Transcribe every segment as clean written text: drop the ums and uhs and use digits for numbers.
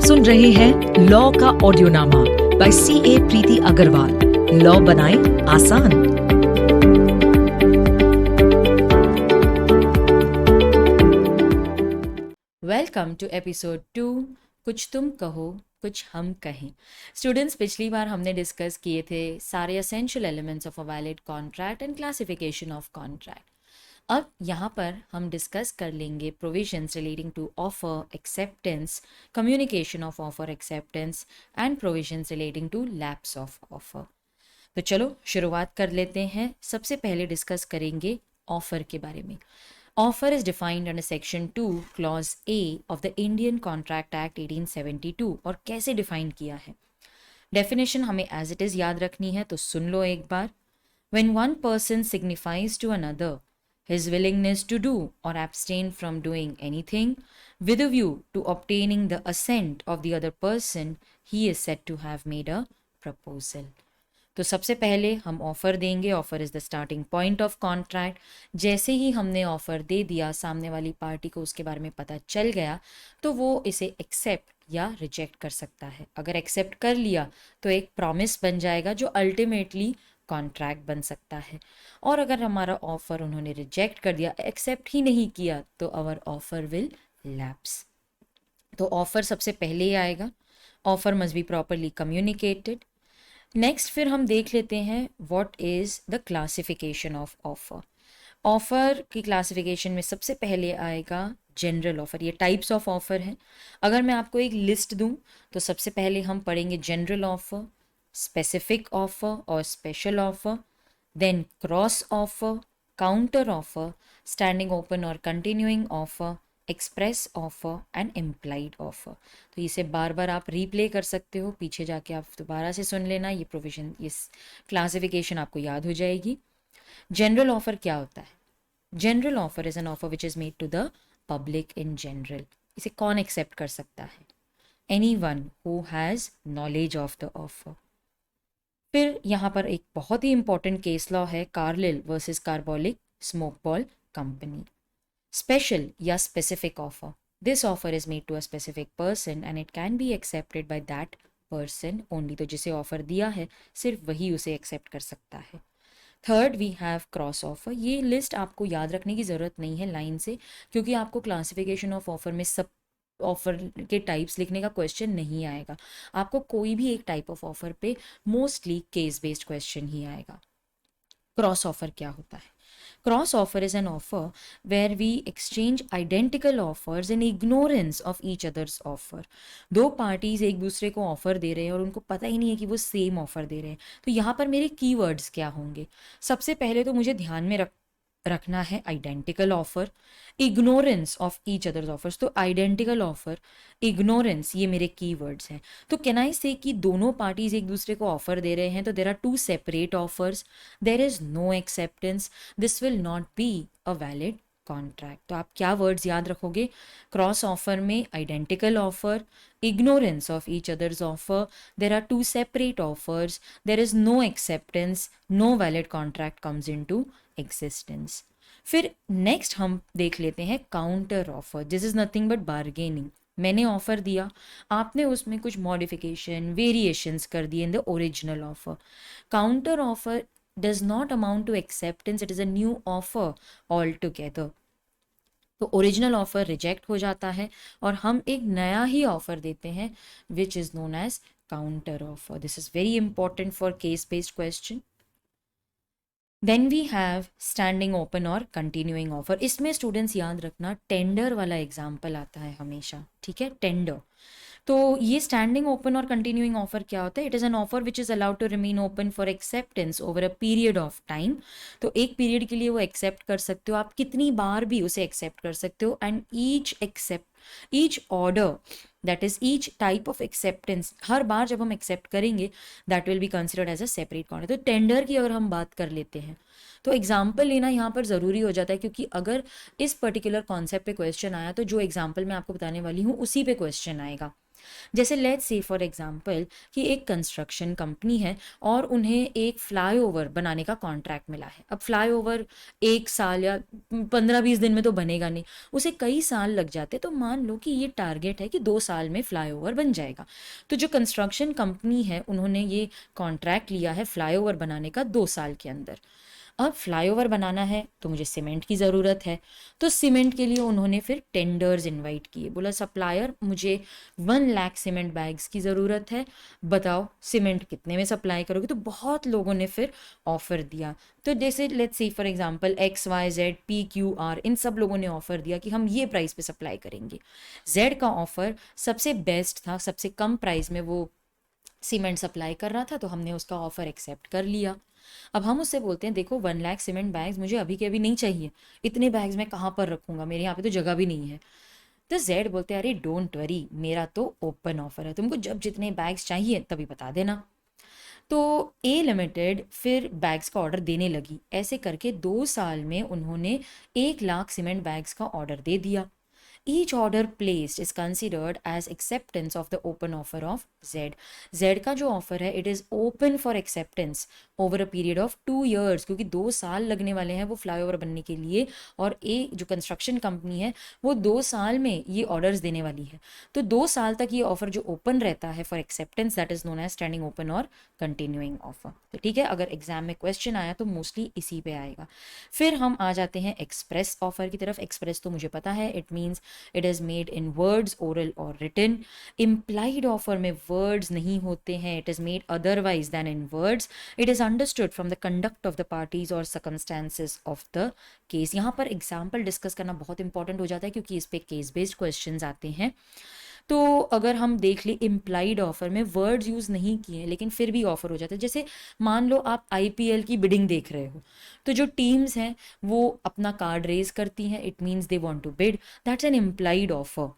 सुन रहे हैं लॉ का ऑडियोनामा बाय CA प्रीति अग्रवाल। लॉ बनाएं आसान। वेलकम टू एपिसोड 2, कुछ तुम कहो कुछ हम कहें। स्टूडेंट्स, पिछली बार हमने डिस्कस किए थे सारे essential elements of a valid contract and classification of contract. अब यहाँ पर हम डिस्कस कर लेंगे provisions relating to offer acceptance, communication of offer acceptance and provisions relating to lapse of offer. तो चलो शुरुआत कर लेते हैं। सबसे पहले डिस्कस करेंगे ऑफर के बारे में। Offer is defined under Section 2, Clause A of the Indian Contract Act 1872 और कैसे डिफाइन किया है? डेफिनेशन हमें एज इट इज़ याद रखनी है, तो सुन लो एक बार। When one person signifies to another his willingness to do or abstain from doing anything with a view to obtaining the assent of the other person, he is said to have made a proposal. तो सबसे पहले हम offer देंगे। Offer is the starting point of contract. जैसे ही हमने offer दे दिया, सामने वाली पार्टी को उसके बारे में पता चल गया, तो वो इसे एक्सेप्ट या रिजेक्ट कर सकता है। अगर एक्सेप्ट कर लिया तो एक प्रॉमिस बन जाएगा जो अल्टीमेटली कॉन्ट्रैक्ट बन सकता है। और अगर हमारा ऑफ़र उन्होंने रिजेक्ट कर दिया, एक्सेप्ट ही नहीं किया, तो आवर ऑफ़र विल लैप्स। तो ऑफ़र सबसे पहले ही आएगा। Offer must be properly communicated. Next फिर हम देख लेते हैं what is the classification of offer. Offer की क्लासिफिकेशन में सबसे पहले आएगा जनरल ऑफ़र। ये टाइप्स ऑफ ऑफ़र हैं। अगर मैं आपको एक लिस्ट दूं तो सबसे पहले हम पढ़ेंगे जनरल ऑफ़र, स्पेसिफिक ऑफ़र और special offer, then cross offer, counter offer, standing open और continuing offer, express offer and implied offer. तो इसे बार बार आप रीप्ले कर सकते हो, पीछे जाके आप दोबारा से सुन लेना। ये प्रोविजन, ये क्लासिफिकेशन आपको याद हो जाएगी। जनरल ऑफर क्या होता है? General offer is an offer which is made to the public in general. इसे कौन एक्सेप्ट कर सकता है? Anyone who has knowledge of the offer. फिर यहाँ पर एक बहुत ही इंपॉर्टेंट केस लॉ है, Carlill versus Carbolic Smoke Ball Company. Special या specific offer. This offer is made to a specific person and it can be accepted by that person only. तो जिसे ऑफर दिया है सिर्फ वही उसे एक्सेप्ट कर सकता है। Third we have cross offer. ये लिस्ट आपको याद रखने की ज़रूरत नहीं है लाइन से, क्योंकि आपको क्लासिफिकेशन ऑफ ऑफर में सब ऑफर के टाइप्स लिखने का क्वेश्चन नहीं आएगा। आपको कोई भी एक टाइप ऑफ ऑफर पे मोस्टली केस बेस्ड क्वेश्चन ही आएगा। क्रॉस ऑफर क्या होता है? Cross offer is an offer where we exchange identical offers in ignorance of each other's offer. दो पार्टीज एक दूसरे को ऑफर दे रहे हैं और उनको पता ही नहीं है कि वो सेम ऑफर दे रहे हैं। तो यहाँ पर मेरे कीवर्ड्स क्या होंगे? सबसे पहले तो मुझे ध्यान में रखना है identical offer, ignorance of each others offers. तो आइडेंटिकल ऑफर, इग्नोरेंस, ये मेरे कीवर्ड्स हैं। तो कैन आई से कि दोनों पार्टीज एक दूसरे को ऑफर दे रहे हैं, तो there are two separate offers, there is no acceptance, this will not be a valid contract. तो आप क्या वर्ड्स याद रखोगे? क्रॉस ऑफर में identical offer, ignorance of each other's offer, there are two separate offers, there is no acceptance, no valid contract comes into existence. फिर next हम देख लेते हैं counter offer. This is nothing but bargaining. मैंने offer दिया, आपने उसमें कुछ मॉडिफिकेशन, वेरिएशंस कर दिए in the original offer. Counter offer does not amount to acceptance, it is a new offer all together. तो ओरिजिनल ऑफर रिजेक्ट हो जाता है और हम एक नया ही ऑफर देते हैं which is known as counter offer. This is very important for case based question. Then we have standing open और कंटिन्यूइंग ऑफर। इसमें स्टूडेंट्स याद रखना टेंडर वाला एग्जाम्पल आता है हमेशा, ठीक है? टेंडर। तो ये स्टैंडिंग ओपन और कंटिन्यूइंग ऑफर क्या होता है? It is an offer which is allowed to remain open for acceptance over a period of time. तो एक पीरियड के लिए वो एक्सेप्ट कर सकते हो, आप कितनी बार भी उसे एक्सेप्ट कर सकते हो। And each order, that is each type of acceptance, हर बार जब हम एक्सेप्ट करेंगे that will be considered as a separate contract. तो टेंडर की अगर हम बात कर लेते हैं तो एग्जाम्पल लेना यहाँ पर ज़रूरी हो जाता है, क्योंकि अगर इस पर्टिकुलर कॉन्सेप्ट पे क्वेश्चन आया तो जो एग्जाम्पल मैं आपको बताने वाली हूँ उसी पे क्वेश्चन आएगा। जैसे लेट्स से फॉर एग्जांपल कि एक कंस्ट्रक्शन कंपनी है और उन्हें एक फ्लाईओवर बनाने का कॉन्ट्रैक्ट मिला है। अब फ्लाईओवर 1 साल या 15-20 दिन में तो बनेगा नहीं, उसे कई साल लग जाते। तो मान लो कि ये टारगेट है कि 2 साल में फ्लाईओवर बन जाएगा। तो जो कंस्ट्रक्शन कंपनी है उन्होंने ये कॉन्ट्रैक्ट लिया है फ्लाईओवर बनाने का 2 साल के अंदर। अब फ्लाईओवर बनाना है तो मुझे सीमेंट की ज़रूरत है, तो सीमेंट के लिए उन्होंने फिर टेंडर्स इनवाइट किए। बोला सप्लायर मुझे 1 लाख सीमेंट बैग्स की ज़रूरत है, बताओ सीमेंट कितने में सप्लाई करोगे। तो बहुत लोगों ने फिर ऑफ़र दिया। तो जैसे let's see for example XYZ PQR इन सब लोगों ने ऑफ़र दिया कि हम ये प्राइस पे सप्लाई करेंगे। जेड का ऑफ़र सबसे बेस्ट था, सबसे कम प्राइस में वो सीमेंट सप्लाई कर रहा था, तो हमने उसका ऑफ़र एक्सेप्ट कर लिया। अब हम उससे बोलते हैं देखो 1 लाख सीमेंट बैग्स मुझे अभी के अभी नहीं चाहिए, इतने बैग्स मैं कहाँ पर रखूँगा, मेरे यहाँ पे तो जगह भी नहीं है। तो जेड बोलते हैं अरे डोंट वरी, मेरा तो ओपन ऑफर है, तुमको जब जितने बैग्स चाहिए तभी बता देना। तो ए लिमिटेड फिर बैग्स का ऑर्डर देने लगी। ऐसे करके 2 साल में उन्होंने 1 लाख सीमेंट बैग्स का ऑर्डर दे दिया। Each order placed is considered as acceptance of the open offer of Z. Z का जो ऑफर है it is open for acceptance over a period of 2 years, क्योंकि 2 साल लगने वाले हैं वो फ्लाईओवर बनने के लिए, और ए जो कंस्ट्रक्शन कंपनी है वो 2 साल में ये ऑर्डर्स देने वाली है। तो 2 साल तक ये ऑफर जो ओपन रहता है for acceptance that is known as standing open और कंटिन्यूइंग ऑफर। तो ठीक है, अगर एग्जाम में क्वेश्चन आया तो मोस्टली इसी पे आएगा। फिर हम आ जाते हैं एक्सप्रेस ऑफर की तरफ। एक्सप्रेस तो मुझे पता है, it means it is made in words oral और रिटन। इम्प्लाइड ऑफर में वर्ड्स नहीं होते हैं, it is made otherwise than in words. It is understood from the conduct of the parties और सर्कमस्टांसेस ऑफ द केस। यहाँ पर example discuss करना बहुत इंपॉर्टेंट हो जाता है क्योंकि इस पे केस बेस्ड क्वेश्चन आते हैं। तो अगर हम देख ले इम्प्लाइड ऑफर में वर्ड्स यूज़ नहीं किए लेकिन फिर भी ऑफर हो जाता है। जैसे मान लो आप IPL की बिडिंग देख रहे हो, तो जो टीम्स हैं वो अपना कार्ड रेज करती हैं, it means they want to bid, that's an implied offer.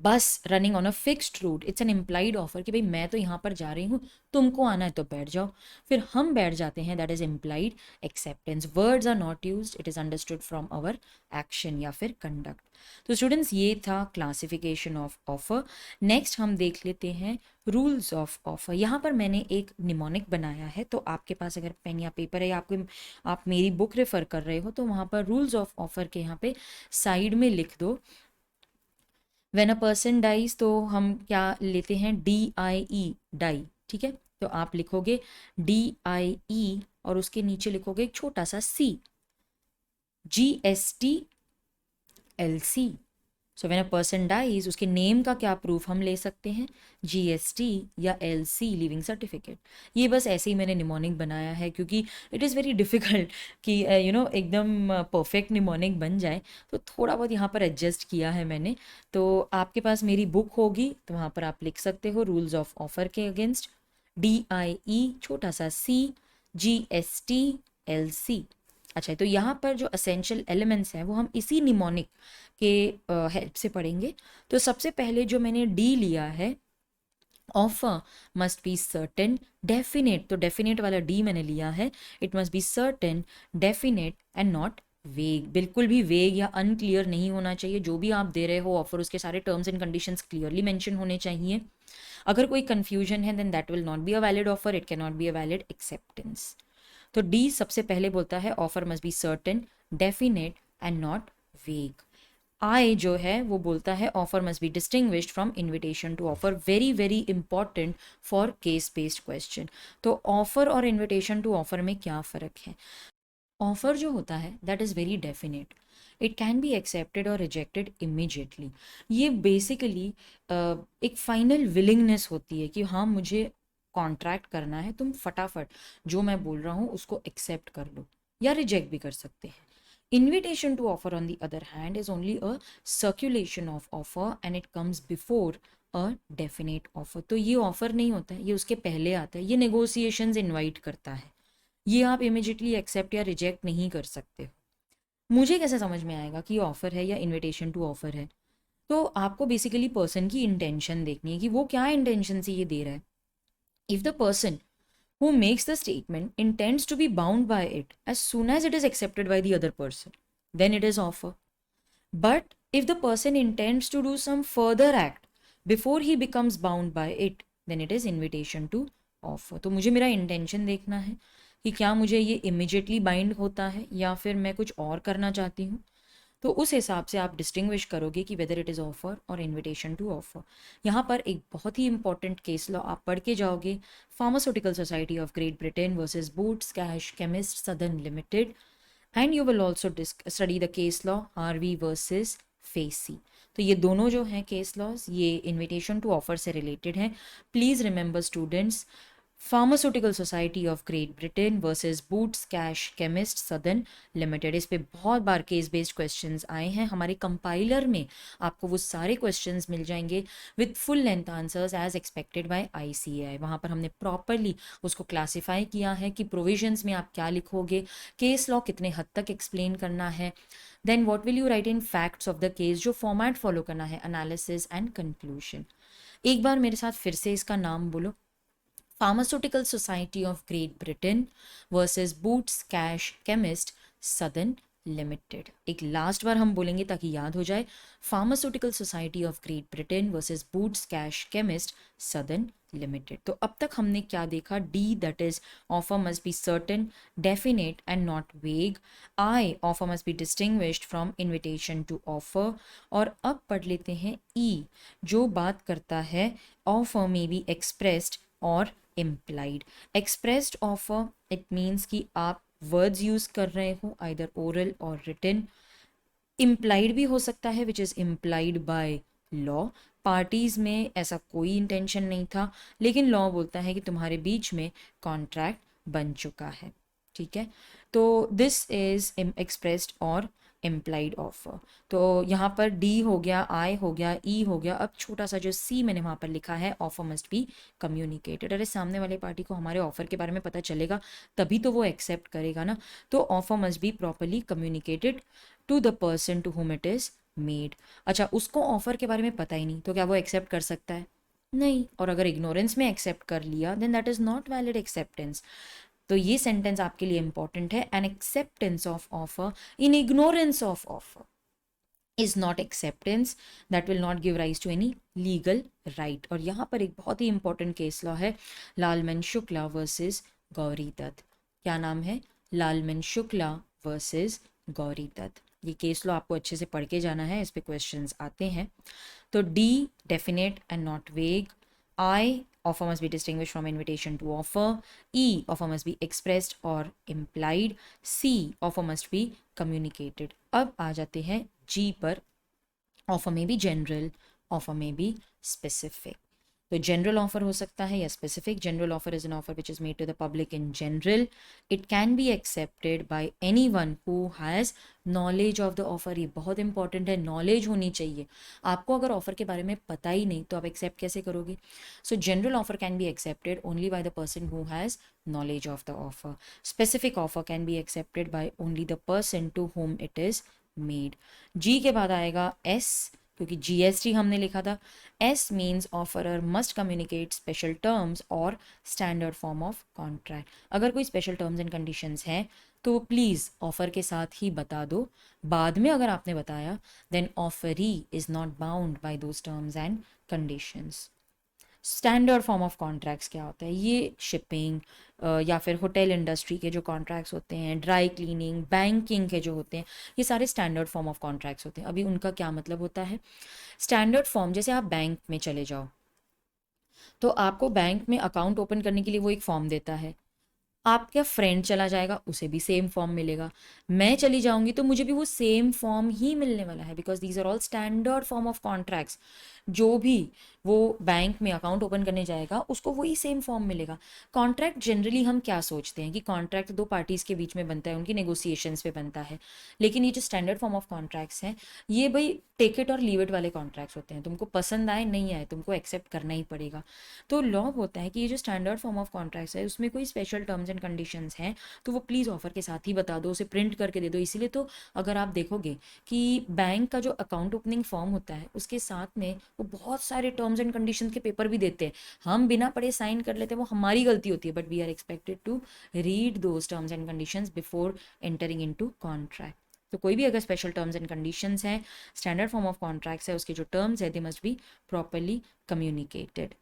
Bus running on a fixed route, it's an implied offer कि भाई मैं तो यहाँ पर जा रही हूँ, तुमको आना है तो बैठ जाओ। फिर हम बैठ जाते हैं, that is implied acceptance. Words are not used, it is understood from our action या फिर कंडक्ट। तो स्टूडेंट्स ये था क्लासिफिकेशन ऑफ ऑफर। नेक्स्ट हम देख लेते हैं रूल्स ऑफ ऑफर। यहाँ पर मैंने एक निमोनिक बनाया है, तो आपके पास अगर पेन या पेपर है या आप मेरी बुक रेफर कर रहे हो तो वहाँ पर रूल्स ऑफ ऑफर के यहाँ पे साइड में लिख दो व्हेन अ पर्सन डाइज, तो हम क्या लेते हैं DIE डाई। ठीक है, तो आप लिखोगे DIE और उसके नीचे लिखोगे एक छोटा सा C, GST LC। So when a person dies उसके नेम का क्या प्रूफ हम ले सकते हैं, GST या LC लिविंग सर्टिफिकेट। ये बस ऐसे ही मैंने निमोनिक बनाया है क्योंकि इट इज़ वेरी डिफ़िकल्ट कि एकदम परफेक्ट निमोनिक बन जाए, तो थोड़ा बहुत यहाँ पर एडजस्ट किया है मैंने। तो आपके पास मेरी बुक होगी तो वहाँ पर आप लिख सकते हो रूल्स ऑफ ऑफर के अगेंस्ट DIE छोटा सा C, GST LC। अच्छा, तो यहाँ पर जो असेंशियल एलिमेंट्स हैं वो हम इसी निमोनिक के हेल्प से पढ़ेंगे। तो सबसे पहले जो मैंने डी लिया है, offer must be certain definite, तो डेफिनेट वाला डी मैंने लिया है। It must be certain definite and not वेग। बिल्कुल भी वेग या अनक्लियर नहीं होना चाहिए। जो भी आप दे रहे हो ऑफर, उसके सारे terms and conditions clearly mention होने चाहिए। अगर कोई कंफ्यूजन है then that will not be a valid offer, it can not be a valid acceptance. तो डी सबसे पहले बोलता है offer must be certain definite and not vague. आई जो है वो बोलता है offer must be distinguished from invitation to offer. Very very important for case based question. तो ऑफर और इन्विटेशन टू ऑफर में क्या फ़र्क है। ऑफर जो होता है that is very definite, it can be accepted और रिजेक्टेड इमीजिएटली। ये बेसिकली एक फाइनल विलिंगनेस होती है कि हाँ मुझे कॉन्ट्रैक्ट करना है, तुम फटाफट जो मैं बोल रहा हूँ उसको एक्सेप्ट कर लो या रिजेक्ट भी कर सकते हैं। Invitation to offer on the other hand is only a circulation of offer and it comes before a definite offer. तो ये ऑफर नहीं होता है, ये उसके पहले आता है, ये नेगोशिएशंस इनवाइट करता है, ये आप इमिजिएटली एक्सेप्ट या रिजेक्ट नहीं कर सकते हो। मुझे कैसे समझ में आएगा कि ऑफर है या इनविटेशन टू ऑफर है। तो आपको बेसिकली पर्सन की इंटेंशन देखनी है कि वो क्या इंटेंशन से ये दे रहा है। If the person who makes the statement intends to be bound by it as soon as it is accepted by the other person, then it is offer. But if the person intends to do some further act before he becomes bound by it then it is invitation to offer. तो मुझे मेरा intention देखना है कि क्या मुझे ये immediately bind होता है या फिर मैं कुछ और करना चाहती हूँ। तो उस हिसाब से आप डिस्टिंग्विश करोगे कि वेदर इट इज़ ऑफर और इनविटेशन टू ऑफर। यहाँ पर एक बहुत ही इंपॉर्टेंट केस लॉ आप पढ़ के जाओगे, pharmaceutical society of Great Britain versus Boots Cash Chemist Southern limited, and you will also study the case law Harvey versus facie. तो ये दोनों जो हैं केस लॉज ये इनविटेशन टू ऑफर से रिलेटेड हैं। Please remember students, pharmaceutical society of Great Britain versus Boots Cash Chemist Southern limited, इस पे बहुत बार केस बेस्ड क्वेश्चंस आए हैं। हमारे कंपाइलर में आपको वो सारे क्वेश्चंस मिल जाएंगे with full length answers as expected by ICAI. वहाँ पर हमने प्रॉपरली उसको क्लासीफाई किया है कि प्रोविजंस में आप क्या लिखोगे, केस लॉ कितने हद तक एक्सप्लेन करना है, then what will you write in facts of the case, जो फॉर्मेट फॉलो करना है, एनालिसिस एंड कंक्लूजन। एक बार मेरे साथ फिर से इसका नाम बोलो, pharmaceutical society of Great Britain versus Boots Cash Chemist Southern limited. एक लास्ट बार हम बोलेंगे ताकि याद हो जाए, pharmaceutical society of Great Britain versus Boots Cash Chemist Southern limited. तो अब तक हमने क्या देखा, D that is offer must be certain, definite and not vague, I offer must be distinguished from invitation to offer, और अब पढ़ लेते हैं ई जो बात करता है ऑफर में बी एक्सप्रेस्ड और implied। expressed offer it means कि आप words use कर रहे हो either oral or written। implied भी हो सकता है which is implied by law। Parties में ऐसा कोई इंटेंशन नहीं था, लेकिन लॉ बोलता है कि तुम्हारे बीच में कॉन्ट्रैक्ट बन चुका है, ठीक है। तो दिस इज एक्सप्रेस्ड और इम्प्लाइड ऑफर। तो यहाँ पर डी हो गया, आई हो गया, ई हो गया। अब छोटा सा जो सी मैंने वहाँ पर लिखा है, ऑफर मस्ट बी कम्युनिकेटेड। अरे सामने वाले पार्टी को हमारे ऑफर के बारे में पता चलेगा तभी तो वो एक्सेप्ट करेगा ना। तो offer must be properly communicated to the person to whom it is made. अच्छा, उसको ऑफर के बारे में पता ही नहीं, तो क्या वो एक्सेप्ट कर सकता है? नहीं। और अगर इग्नोरेंस में एक्सेप्ट कर लिया then that is not valid acceptance. तो ये सेंटेंस आपके लिए इंपॉर्टेंट है, an acceptance of offer in ignorance of offer is not acceptance that will not give rise to any legal right। और यहाँ पर एक बहुत ही इंपॉर्टेंट केस लॉ है, लालमन शुक्ला वर्सेस गौरी दत्त। क्या नाम है? लालमन शुक्ला वर्सेस गौरी दत्त। ये केस लॉ आपको अच्छे से पढ़ के जाना है, इस पे क्वेश्चंस आते हैं। तो D definite and not vague, I offer must be distinguished from invitation to offer, E offer must be expressed or implied, C offer must be communicated। अब आ जाते हैं G पर, ऑफर में भी जनरल, ऑफर में भी स्पेसिफिक। तो general offer हो सकता है या specific. General offer is an offer which is made to the public in general, it can be accepted by anyone who has knowledge of the offer. ये बहुत important है, नॉलेज होनी चाहिए। आपको अगर ऑफर के बारे में पता ही नहीं तो आप एक्सेप्ट कैसे करोगे? सो general offer can be accepted only by the person who has knowledge of the offer। specific offer can be accepted by only the person to whom it is made। G के बाद आएगा S, क्योंकि GST हमने लिखा था। S means offerer must communicate special terms और standard form of contract। अगर कोई special terms and conditions हैं तो प्लीज़ ऑफर के साथ ही बता दो। बाद में अगर आपने बताया then offeree is not bound by those terms and conditions। Standard form of contracts क्या होता है? ये शिपिंग या फिर होटल इंडस्ट्री के जो कॉन्ट्रैक्ट्स होते हैं, ड्राई क्लीनिंग, बैंकिंग के जो होते हैं, ये सारे स्टैंडर्ड फॉर्म ऑफ कॉन्ट्रैक्ट्स होते हैं। अभी उनका क्या मतलब होता है? स्टैंडर्ड फॉर्म, जैसे आप बैंक में चले जाओ तो आपको बैंक में अकाउंट ओपन करने के लिए वो एक फॉर्म देता है। आपका फ्रेंड चला जाएगा, उसे भी सेम फॉर्म मिलेगा। मैं चली जाऊंगी तो मुझे भी वो सेम फॉर्म ही मिलने वाला है, because these are all standard form of contracts. जो भी वो बैंक में अकाउंट ओपन करने जाएगा उसको वही सेम फॉर्म मिलेगा। कॉन्ट्रैक्ट जनरली हम क्या सोचते हैं कि कॉन्ट्रैक्ट दो पार्टीज़ के बीच में बनता है, उनकी नेगोशिएशंस पे बनता है। लेकिन ये जो स्टैंडर्ड फॉर्म ऑफ कॉन्ट्रैक्ट्स हैं ये भाई टेक इट और लीव इट वाले कॉन्ट्रैक्ट्स होते हैं। तुमको पसंद आए नहीं आए तुमको एक्सेप्ट करना ही पड़ेगा। तो लॉ होता है कि ये जो स्टैंडर्ड फॉर्म ऑफ कॉन्ट्रैक्ट्स है उसमें कोई स्पेशल टर्म्स एंड कंडीशंस हैं तो वो प्लीज़ ऑफर के साथ ही बता दो, उसे प्रिंट करके दे दो। इसीलिए तो अगर आप देखोगे कि बैंक का जो अकाउंट ओपनिंग फॉर्म होता है उसके साथ में वो बहुत सारे टर्म्स एंड कंडीशंस के पेपर भी देते हैं। हम बिना पढ़े साइन कर लेते हैं, वो हमारी गलती होती है, but we are expected to read those terms and conditions before entering into contract. तो कोई भी अगर स्पेशल टर्म्स एंड कंडीशंस हैं, स्टैंडर्ड फॉर्म ऑफ कॉन्ट्रैक्ट्स है, उसके जो टर्म्स है they must be properly communicated.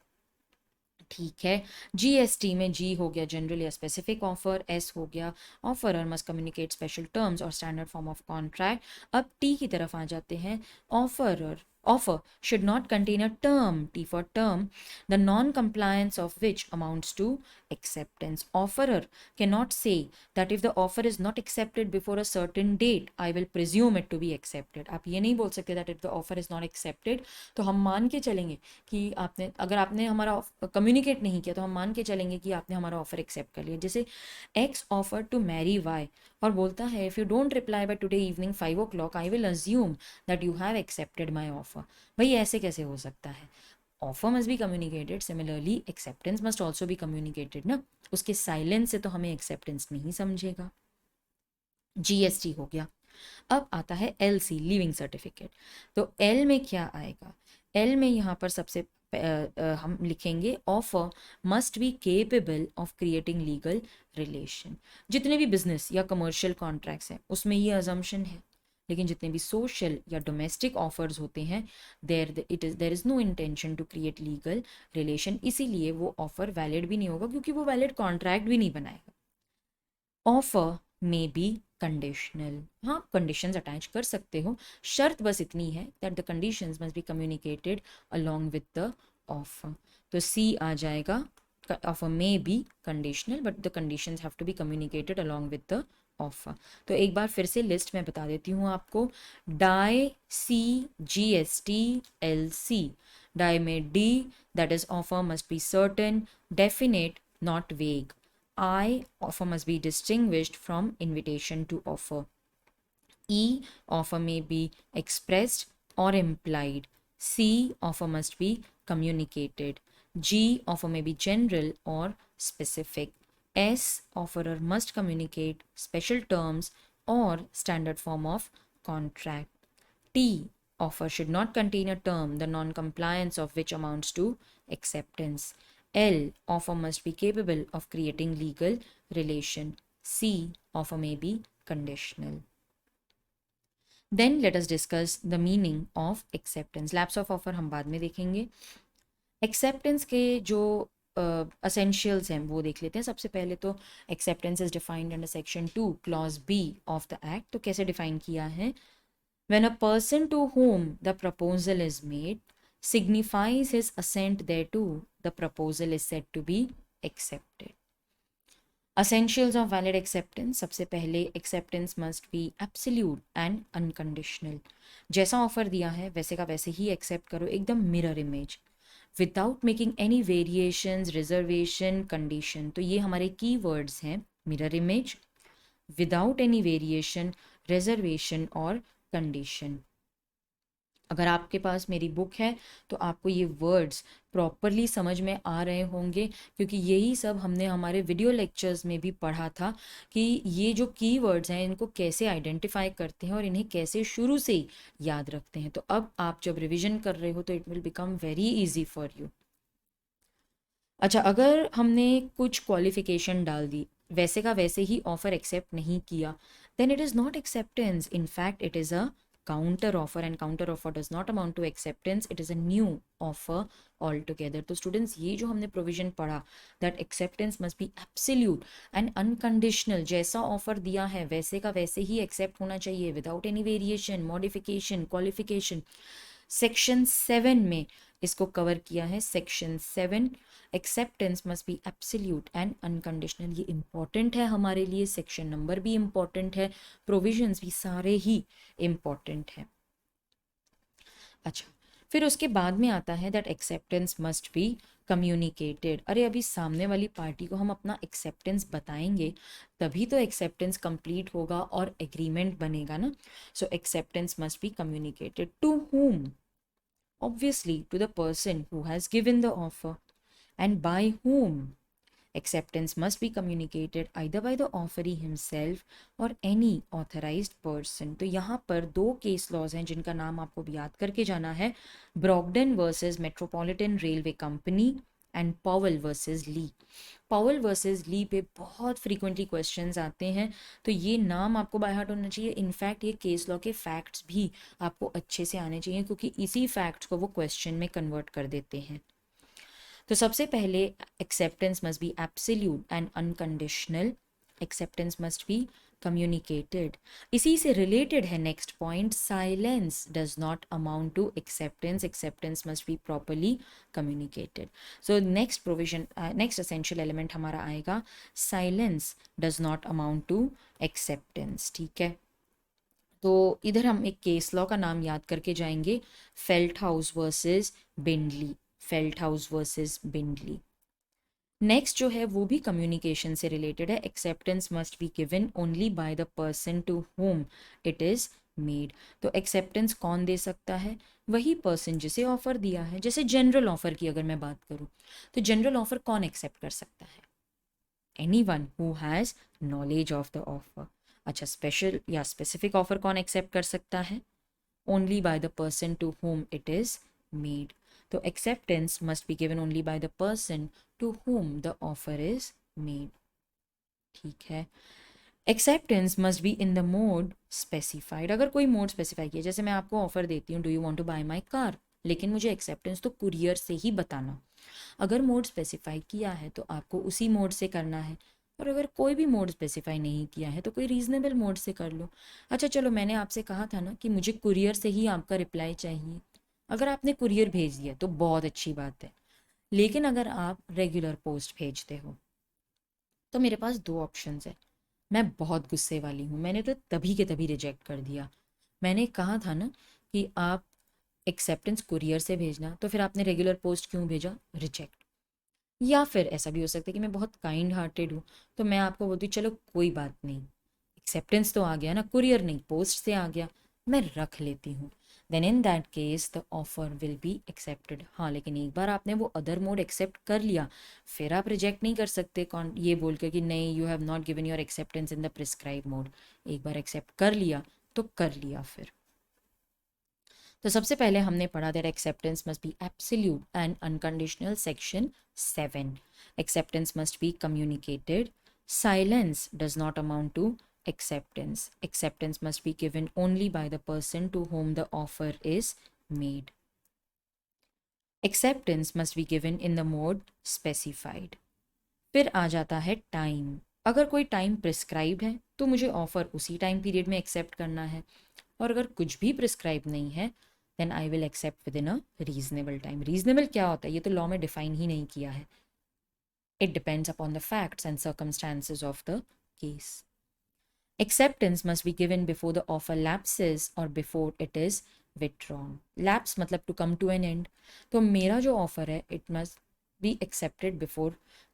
ठीक है, जीएसटी में जी हो गया जनरल या स्पेसिफिक ऑफर, एस हो गया offeror must communicate special terms और स्टैंडर्ड फॉर्म ऑफ कॉन्ट्रैक्ट। अब टी की तरफ आ जाते हैं, offeror offer should not contain a term, T for term, the non-compliance of which amounts to acceptance. Offerer cannot say that if the offer is not accepted before a certain date, I will presume it to be accepted. आप ये नहीं बोल सकते that if the offer is not accepted, तो हम मान के चलेंगे कि आपने, अगर आपने हमारा कम्युनिकेट नहीं किया तो हम मान के चलेंगे कि आपने हमारा ऑफर एक्सेप्ट कर लिया। जैसे X offer to Mary Y और बोलता है if you don't reply by today evening 5 o'clock I will assume that you have accepted my offer. भाई ऐसे कैसे हो सकता है? Offer must be communicated, similarly acceptance must also be communicated ना। उसके साइलेंस से तो हमें एक्सेप्टेंस नहीं समझेगा। जीएसटी हो गया। अब आता है एलसी, लिविंग सर्टिफिकेट। तो एल में क्या आएगा? एल में यहाँ पर सबसे हम लिखेंगे offer must be capable of creating legal relation. जितने भी बिजनेस या कमर्शियल कॉन्ट्रैक्ट्स हैं उसमें ये अजम्पशन है, लेकिन जितने भी सोशल या डोमेस्टिक ऑफर्स होते हैं there is no intention to create legal relation, इसीलिए वो ऑफर वैलिड भी नहीं होगा क्योंकि वो वैलिड कॉन्ट्रैक्ट भी नहीं बनाएगा। ऑफर मे बी कंडीशनल, हाँ कंडीशंस अटैच कर सकते हो, शर्त बस इतनी है that the conditions must be communicated along with the offer. तो सी आ जाएगा, offer may be conditional but the conditions have to be communicated along with the offer. तो एक बार फिर से लिस्ट में बता देती हूँ आपको, die C GST L C. Die में D that is offer must be certain, definite not vague. I, offer must be distinguished from invitation to offer. E, offer may be expressed or implied. C, offer must be communicated. G, offer may be general or specific. S, offerer must communicate special terms or standard form of contract. T, offer should not contain a term the non-compliance of which amounts to acceptance. L, offer must be capable of creating legal relation. C, offer may be conditional. Then let us discuss the meaning of acceptance. Lapse of offer हम बाद में देखेंगे। Acceptance के जो essentials हैं वो देख लेते हैं। सबसे पहले तो acceptance is defined under section 2 clause B of the act। तो कैसे define किया है? When a person to whom the proposal is made signifies his assent thereto, the proposal is said to be accepted. Essentials of valid acceptance, सबसे पहले acceptance must be absolute and unconditional। जैसा offer दिया है वैसे का वैसे ही accept करो, एकदम mirror image, without making any variations, reservation, condition. तो ये हमारे की वर्ड्स हैं, mirror image, without any variation, reservation और कंडीशन। अगर आपके पास मेरी बुक है तो आपको ये वर्ड्स प्रॉपरली समझ में आ रहे होंगे, क्योंकि यही सब हमने हमारे वीडियो लेक्चर्स में भी पढ़ा था कि ये जो की वर्ड्स हैं इनको कैसे आइडेंटिफाई करते हैं और इन्हें कैसे शुरू से ही याद रखते हैं। तो अब आप जब रिविजन कर रहे हो तो it will become very easy for you. अच्छा, अगर हमने कुछ क्वालिफिकेशन डाल दी, वैसे का वैसे ही ऑफर एक्सेप्ट नहीं किया, then it is not acceptance, in fact it is a counter offer and counter offer does not amount to acceptance, it is a new offer altogether। तो students ये जो हमने provision पढ़ा that acceptance must be absolute and unconditional, जैसा offer दिया है वैसे का वैसे ही accept होना चाहिए without any variation, modification, qualification। Section 7 में इसको कवर किया है। Section 7 acceptance must be absolute and unconditional, ये इंपॉर्टेंट है हमारे लिए, सेक्शन नंबर भी इंपॉर्टेंट है, प्रोविजंस भी सारे ही इंपॉर्टेंट है। अच्छा, फिर उसके बाद में आता है that acceptance must be communicated. अरे अभी सामने वाली पार्टी को हम अपना एक्सेप्टेंस बताएंगे तभी तो एक्सेप्टेंस कंप्लीट होगा और एग्रीमेंट बनेगा ना। So acceptance must be communicated to whom? Obviously to the person who has given the offer। and by whom? Acceptance must be communicated either by the offeree himself or any authorized person। तो यहाँ पर 2 case laws हैं जिनका नाम आपको याद करके जाना है, Brogden versus Metropolitan Railway Company and Powell versus Lee. Powell versus Lee पे बहुत फ्रीक्वेंटली क्वेश्चंस आते हैं, तो ये नाम आपको बाय हार्ट होना चाहिए। इनफैक्ट ये केस लॉ के फैक्ट्स भी आपको अच्छे से आने चाहिए, क्योंकि इसी फैक्ट्स को वो क्वेश्चन में कन्वर्ट कर देते हैं। तो सबसे पहले acceptance must be absolute and unconditional, acceptance must be communicated. इसी से रिलेटेड है next point, silence does not amount to acceptance, acceptance must be properly communicated. So next provision, next essential element हमारा आएगा, silence does not amount to acceptance. ठीक है, तो इधर हम एक केस लॉ का नाम याद करके जाएंगे, Felthouse versus Bindley, Felthouse versus Bindley. Next जो है वो भी कम्युनिकेशन से रिलेटेड है, acceptance must be given only by the person to whom it is made. तो एक्सेप्टेंस कौन दे सकता है, वही पर्सन जिसे ऑफर दिया है। जैसे जनरल ऑफर की अगर मैं बात करूं, तो जनरल ऑफर कौन एक्सेप्ट कर सकता है, anyone who has knowledge of the offer. अच्छा, स्पेशल या स्पेसिफिक ऑफर कौन एक्सेप्ट कर सकता है, only by the person to whom it is made. तो acceptance must be given only by the person to whom the offer is made। ठीक है, acceptance must be in the mode specified। अगर कोई mode specify किया, जैसे मैं आपको offer देती हूँ, do you want to buy my car, लेकिन मुझे एक्सेप्टेंस तो कुरियर से ही बताना। अगर मोड स्पेसिफाई किया है तो आपको उसी मोड से करना है, और अगर कोई भी मोड स्पेसिफाई नहीं किया है तो कोई रीजनेबल मोड से कर लो। अच्छा चलो, मैंने आपसे कहा था ना कि मुझे कुरियर से ही आपका रिप्लाई चाहिए। अगर आपने कुरियर भेज दिया तो बहुत अच्छी बात है, लेकिन अगर आप रेगुलर पोस्ट भेजते हो तो मेरे पास दो ऑप्शंस है। मैं बहुत गुस्से वाली हूँ, मैंने तो तभी के तभी रिजेक्ट कर दिया। मैंने कहा था ना कि आप एक्सेप्टेंस कुरियर से भेजना, तो फिर आपने रेगुलर पोस्ट क्यों भेजा, रिजेक्ट। या फिर ऐसा भी हो सकता है कि मैं बहुत काइंड हार्टेड हूँ, तो मैं आपको बोलती हूँ चलो कोई बात नहीं, एक्सेप्टेंस तो आ गया ना, कुरियर नहीं पोस्ट से आ गया, मैं रख लेती हूँ। Then in that case the offer will be accepted. हाँ, लेकिन एक बार आपने वो अदर मोड एक्सेप्ट कर लिया, फिर आप रिजेक्ट नहीं कर सकते कौन ये बोल के कि नहीं, you have not given your acceptance in the prescribe mode. एक बार एक्सेप्ट कर लिया तो कर लिया फिर। तो सबसे पहले हमने पढ़ा that acceptance must be absolute and unconditional, section 7। Acceptance must be communicated, silence does not amount to acceptance, acceptance must be given only by the person to whom the offer is made, acceptance must be given in the mode specified। फिर आ जाता है time. अगर कोई time prescribe है तो मुझे offer उसी time period में एक्सेप्ट करना है, और अगर कुछ भी प्रिस्क्राइब नहीं है then I will accept within a reasonable time. Reasonable क्या होता है ये तो लॉ में डिफाइन ही नहीं किया है, it depends upon the facts and circumstances of the case. Acceptance must be given before the offer lapses or before it is withdrawn। Lapse मतलब to come to an end। तो मेरा जो offer है it must be accepted before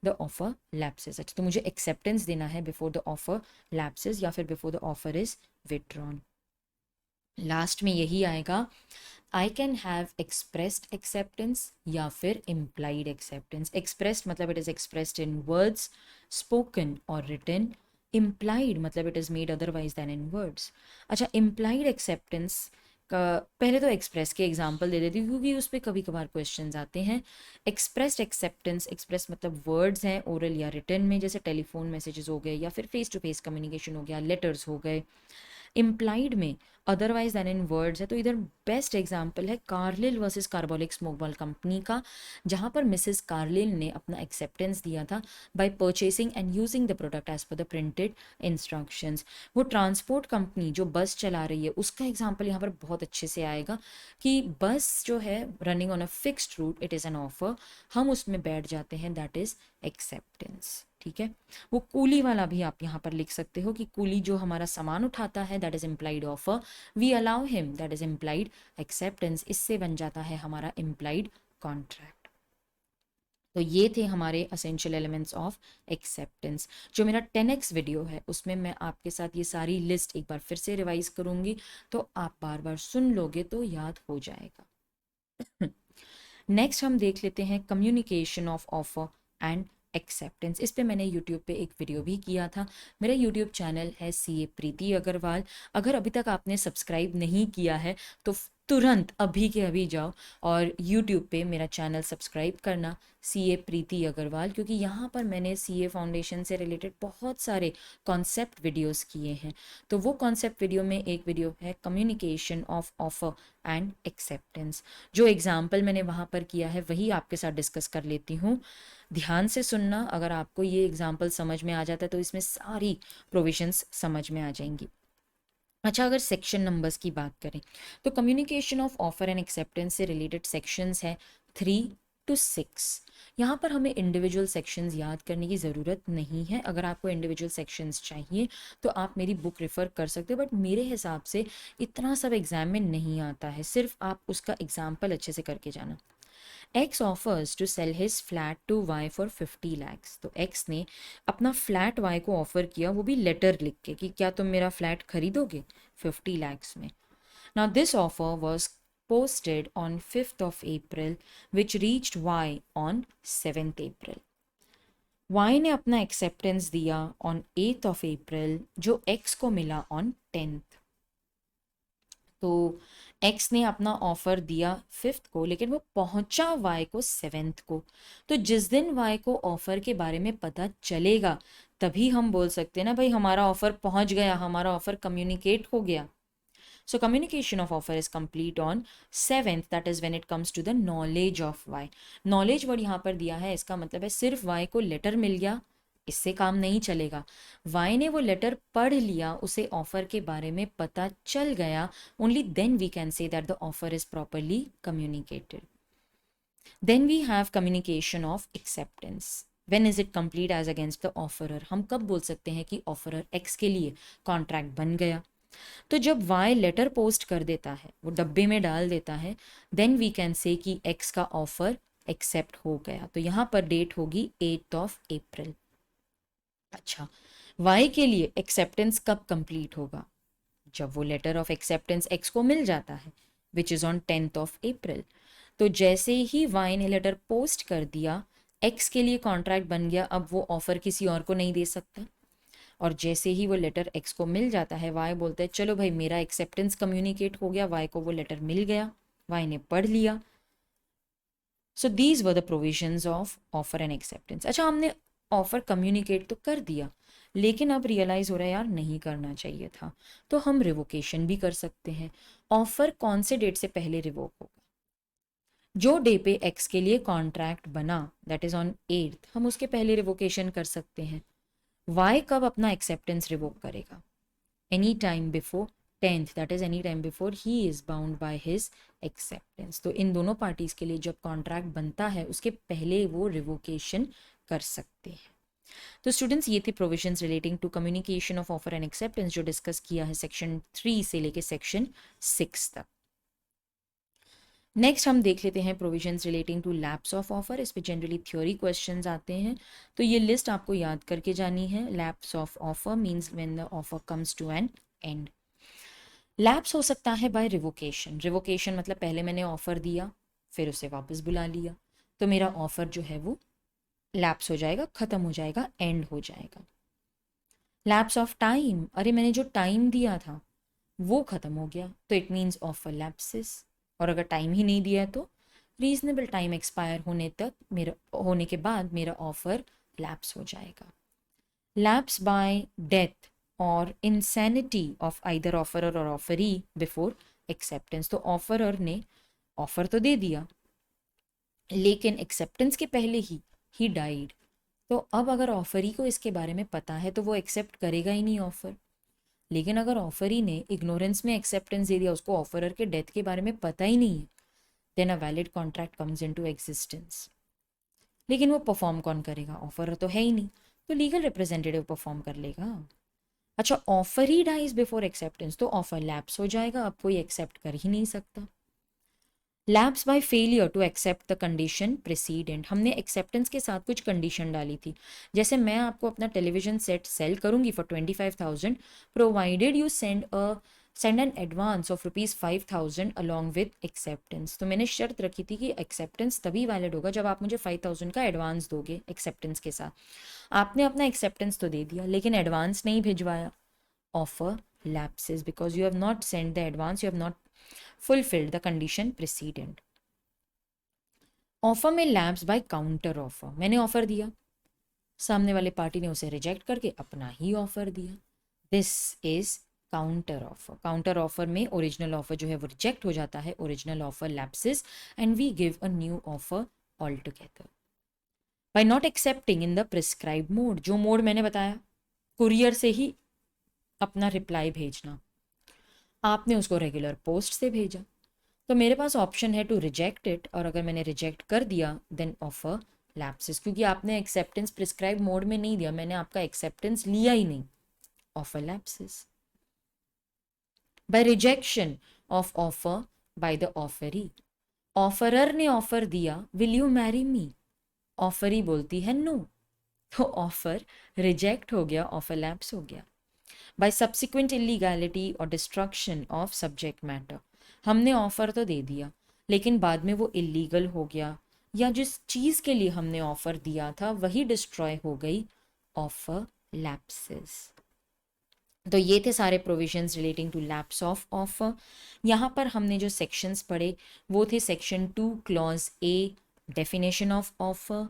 the offer lapses। अच्छा, तो मुझे acceptance देना है before the offer lapses या फिर before the offer is withdrawn। Last में यही आएगा, I can have expressed acceptance या फिर इम्प्लाइड एक्सेप्टेंस। एक्सप्रेस्ड मतलब it is expressed in words, spoken और रिटन। इम्प्लाइड मतलब it is made otherwise than in words. अच्छा, इम्प्लाइड एक्सेप्टेंस का पहले तो एक्सप्रेस के एग्जाम्पल दे देती हूँ क्योंकि उस पर कभी कभार क्वेश्चंस आते हैं। एक्सप्रेस्ड एक्सेप्टेंस, एक्सप्रेस मतलब वर्ड्स हैं ओरल या रिटन में, जैसे टेलीफोन मैसेजेस हो गए या फिर फेस टू फेस कम्युनिकेशन हो गया, लेटर्स हो गए। इम्प्लाइड में अदरवाइज दैन इन वर्ड्स है, तो इधर बेस्ट एग्जाम्पल है कार्लिल वर्सेस कार्बोलिक स्मोकबॉल कंपनी का, जहां पर मिसेस कार्लिल ने अपना एक्सेप्टेंस दिया था by purchasing and using the product as per the printed instructions. वो ट्रांसपोर्ट कंपनी जो बस चला रही है उसका एग्जाम्पल यहाँ पर बहुत अच्छे से आएगा कि बस जो है running on a fixed route, it is an offer, हम उसमें बैठ जाते हैं, दैट इज एक्सेप्टेंस। ठीक है, वो कूली वाला भी आप यहाँ पर लिख सकते हो कि कूली जो हमारा सामान उठाता है that is implied offer, we allow him that is implied acceptance, इससे बन जाता है हमारा इम्प्लाइड कॉन्ट्रैक्ट। तो ये थे हमारे असेंशियल एलिमेंट्स ऑफ एक्सेप्टेंस। जो मेरा 10x वीडियो है उसमें मैं आपके साथ ये सारी लिस्ट एक बार फिर से रिवाइज करूंगी, तो आप बार बार सुन लोगे तो याद हो जाएगा। नेक्स्ट हम देख लेते हैं communication of offer and acceptance. इस पे मैंने यूट्यूब पे एक वीडियो भी किया था। मेरा यूट्यूब चैनल है CA प्रीति अग्रवाल। अगर अभी तक आपने सब्सक्राइब नहीं किया है तो तुरंत अभी के अभी जाओ और यूट्यूब पे मेरा चैनल सब्सक्राइब करना, सीए प्रीति अग्रवाल, क्योंकि यहाँ पर मैंने सीए फाउंडेशन से रिलेटेड बहुत सारे कॉन्सेप्ट वीडियोस किए हैं। तो वो कॉन्सेप्ट वीडियो में एक वीडियो है communication of offer and acceptance. जो एग्जाम्पल मैंने वहाँ पर किया है वही आपके साथ डिस्कस कर लेती हूँ। ध्यान से सुनना, अगर आपको ये एग्जाम्पल समझ में आ जाता है तो इसमें सारी प्रोविजंस समझ में आ जाएंगी। अच्छा, अगर सेक्शन नंबर्स की बात करें तो communication of offer and acceptance से रिलेटेड सेक्शंस है 3 to 6। यहाँ पर हमें इंडिविजुअल सेक्शंस याद करने की ज़रूरत नहीं है। अगर आपको इंडिविजुअल सेक्शंस चाहिए तो आप मेरी बुक रेफ़र कर सकते हो, बट मेरे हिसाब से इतना सब एग्जाम में नहीं आता है, सिर्फ आप उसका एग्जाम्पल अच्छे से करके जाना। X offers to sell his flat to Y for 50 lakhs। तो X ने अपना फ्लैट Y को ऑफर किया, वो भी लेटर लिख के कि क्या तुम मेरा फ्लैट खरीदोगे 50 lakhs में। Now this offer was posted on 5th of April which reached Y on 7th April। Y ने अपना एक्सेप्टेंस दिया on 8th of April जो X को मिला on 10th। तो एक्स ने अपना ऑफर दिया 5th को, लेकिन वो पहुंचा वाई को 7th को। तो जिस दिन वाई को ऑफर के बारे में पता चलेगा तभी हम बोल सकते हैं ना भाई हमारा ऑफर पहुंच गया, हमारा ऑफर कम्युनिकेट हो गया। So communication of offer is complete on 7th, that is when it comes to the knowledge of Y। knowledge word यहाँ पर दिया है, इसका मतलब है सिर्फ Y को लेटर मिल गया इससे काम नहीं चलेगा। Y ने वो लेटर पढ़ लिया, उसे ऑफर के बारे में पता चल गया, only then we can say that the offer is properly communicated. Then we have communication of acceptance. When is it complete as against the offeror. हम कब बोल सकते हैं कि ऑफरर एक्स के लिए कॉन्ट्रैक्ट बन गया? तो जब वाई लेटर पोस्ट कर देता है, वो डब्बे में डाल देता है, देन वी कैन से कि एक्स का ऑफर एक्सेप्ट हो गया। तो यहाँ पर डेट होगी 8th of April। अच्छा, वाई के लिए एक्सेप्टेंस कब कंप्लीट होगा? जब वो लेटर ऑफ एक्सेप्टेंस एक्स को मिल जाता है, which is on 10th of April। तो जैसे ही वाई ने लेटर पोस्ट कर दिया, एक्स के लिए कॉन्ट्रैक्ट बन गया, अब वो ऑफर किसी और को नहीं दे सकता। और जैसे ही वो लेटर एक्स को मिल जाता है, वाई बोलता है चलो भाई मेरा एक्सेप्टेंस कम्युनिकेट हो गया, वाई को वो लेटर मिल गया, वाई ने पढ़ लिया। So these were the provisions of offer and acceptance. अच्छा, हमने ऑफर कम्युनिकेट तो कर दिया, लेकिन अब रियलाइज हो रहा है यार नहीं करना चाहिए था, तो हम रिवोकेशन भी कर सकते हैं। ऑफर कौन से डेट से पहले रिवोक होगा? जो डे पे एक्स के लिए कॉन्ट्रैक्ट बना, दैट इज ऑन 8th, हम उसके पहले रिवोकेशन कर सकते हैं। वाई कब अपना एक्सेप्टेंस रिवोक करेगा? Any time before 10th, that is any time before he is bound by his acceptance. तो इन दोनों पार्टीज के लिए जब कॉन्ट्रैक्ट बनता है उसके पहले वो रिवोकेशन कर सकते हैं। तो स्टूडेंट्स, ये थे provisions relating to communication of offer and acceptance जो डिस्कस किया है सेक्शन 3 से लेके सेक्शन 6 तक। नेक्स्ट हम देख लेते हैं provisions relating to lapse of offer. इस पे जनरली थ्योरी क्वेश्चंस आते हैं, तो ये लिस्ट आपको याद करके जानी है। Lapse of offer means when the offer comes to an end. Lapse हो सकता है बाय रिवोकेशन। रिवोकेशन मतलब पहले मैंने ऑफर दिया, फिर उसे वापस बुला लिया, तो मेरा ऑफर जो है वो लैप्स हो जाएगा, खत्म हो जाएगा, एंड हो जाएगा। लैप्स ऑफ टाइम, अरे मैंने जो टाइम दिया था वो खत्म हो गया, तो इट मीन्स ऑफर लैप्सेस। और अगर टाइम ही नहीं दिया है तो रीजनेबल टाइम एक्सपायर होने के बाद मेरा ऑफर लैप्स हो जाएगा। लैप्स बाय डेथ और इंसैनिटी ऑफ आइदर ऑफरर और ऑफरी बिफोर एक्सेप्टेंस। तो ऑफरर ने ऑफर तो दे दिया, लेकिन एक्सेप्टेंस के पहले ही डाइड। तो अब अगर ऑफरी को इसके बारे में पता है तो वो एक्सेप्ट करेगा ही नहीं ऑफर। लेकिन अगर ऑफरी ने इग्नोरेंस में एक्सेप्टेंस दे दिया, उसको ऑफरर के डेथ के बारे में पता ही नहीं है, then a valid contract comes into existence. लेकिन वो परफॉर्म कौन करेगा? ऑफरर तो है ही नहीं, तो लीगल रिप्रेजेंटेटिव परफॉर्म कर लेगा। अच्छा, ऑफर ही डाइज बिफोर एक्सेप्टेंस, तो ऑफर लैप्स हो जाएगा, अब कोई एक्सेप्ट कर ही नहीं सकता। Lapse by failure to accept the condition precedent. हमने एक्सेप्टेंस के साथ कुछ कंडीशन डाली थी, जैसे मैं आपको अपना टेलीविजन सेट सेल करूंगी for 25,000 provided you send an advance of ₹5,000 along with acceptance. तो मैंने शर्त रखी थी कि एक्सेप्टेंस तभी वैलिड होगा जब आप मुझे 5,000 का एडवांस दोगे एक्सेप्टेंस के साथ। आपने अपना एक्सेप्टेंस तो दे दिया लेकिन एडवांस नहीं भिजवाया, offer lapses because you have not send the advance, you have not fulfilled the condition precedent. Offer में लैप्स बाय काउंटर ऑफर, मैंने ऑफर दिया, सामने वाले पार्टी ने उसे रिजेक्ट करके अपना ही ऑफर दिया, this is counter offer. Counter offer में ओरिजिनल ऑफर जो है वो रिजेक्ट हो जाता है, original offer lapses and we give a new offer all together. By not accepting in the prescribe mode, जो मोड मैंने बताया, कुरियर से ही अपना रिप्लाई भेजना, आपने उसको रेगुलर पोस्ट से भेजा, तो मेरे पास ऑप्शन है टू रिजेक्ट इट, और अगर मैंने रिजेक्ट कर दिया देन ऑफर लैप्सेस, क्योंकि आपने एक्सेप्टेंस प्रिस्क्राइब मोड में नहीं दिया, मैंने आपका एक्सेप्टेंस लिया ही नहीं, offer lapses. By rejection of offer by the offeree, offeror ने ऑफर दिया will you marry me, offeree बोलती है नो, तो ऑफर रिजेक्ट हो गया, ऑफर लैप्स हो गया. बाय सब्सिक्वेंट इलीगैलिटी और डिस्ट्रक्शन ऑफ सब्जेक्ट मैटर, हमने ऑफर तो दे दिया लेकिन बाद में वो इलीगल हो गया, या जिस चीज़ के लिए हमने ऑफर दिया था वही डिस्ट्रॉय हो गई, ऑफर लैप्सेस. तो ये थे सारे provisions relating to lapse of offer. यहाँ पर हमने जो सेक्शंस पढ़े वो थे section 2 clause A definition of offer,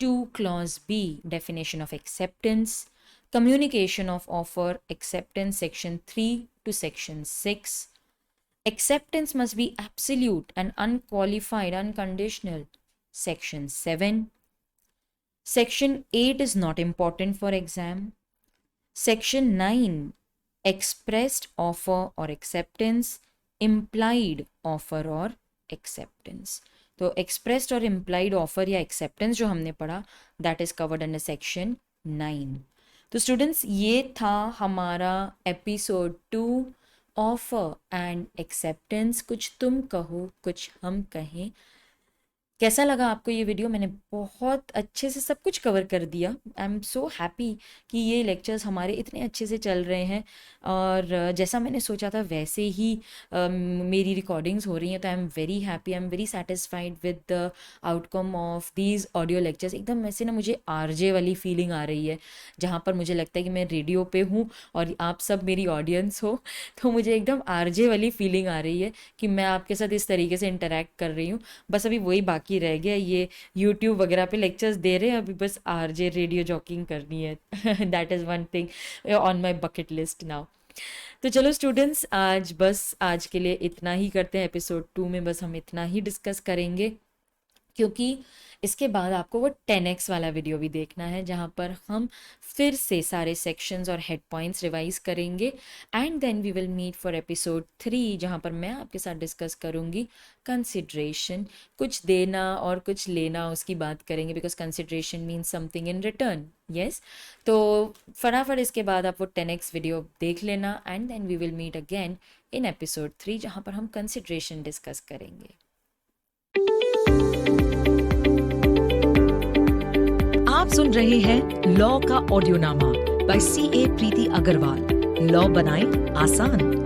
2 clause B definition of acceptance, communication of offer acceptance section 3 to section 6. Acceptance must be absolute and unqualified, unconditional, section 7. Section 8 is not important for exam. Section 9, expressed offer or acceptance, implied offer or acceptance. तो expressed और implied offer या acceptance जो हमने पढ़ा that is covered under section 9. तो students ये था हमारा एपिसोड 2 ऑफर एंड एक्सेप्टेंस, कुछ तुम कहो कुछ हम कहें. कैसा लगा आपको ये वीडियो? मैंने बहुत अच्छे से सब कुछ कवर कर दिया. आई एम सो हैप्पी कि ये लेक्चर्स हमारे इतने अच्छे से चल रहे हैं, और जैसा मैंने सोचा था वैसे ही मेरी रिकॉर्डिंग्स हो रही हैं. तो I am very happy, I am very satisfied with the outcome of these audio lectures. एकदम वैसे ना मुझे आरजे वाली फीलिंग आ रही है, जहाँ पर मुझे लगता है कि मैं रेडियो पे हूँ और आप सब मेरी ऑडियंस हो. तो मुझे एकदम आरजे वाली फीलिंग आ रही है कि मैं आपके साथ इस तरीके से इंटरेक्ट कर रही हूँ. बस अभी वही बाकी रह गया, ये यूट्यूब वगैरह पे लेक्चर्स दे रहे हैं, अभी बस आरजे रेडियो जॉकिंग करनी है. That is one thing on my bucket list now. तो चलो स्टूडेंट्स, आज के लिए इतना ही करते हैं. एपिसोड 2 में बस हम इतना ही डिस्कस करेंगे, क्योंकि इसके बाद आपको वो 10x वाला वीडियो भी देखना है, जहाँ पर हम फिर से सारे सेक्शंस और हेड पॉइंट्स रिवाइज करेंगे. And then we will meet for episode 3, जहाँ पर मैं आपके साथ डिस्कस करूँगी कंसिडरेशन, कुछ देना और कुछ लेना, उसकी बात करेंगे, because consideration means something in return. Yes, तो फटाफट इसके बाद आप वो 10x वीडियो देख लेना. And then we will meet again in episode 3, जहाँ पर हम कंसिडरेशन डिस्कस करेंगे. आप सुन रहे हैं लॉ का ऑडियोनामा बाय CA प्रीति अग्रवाल. लॉ बनाएं आसान.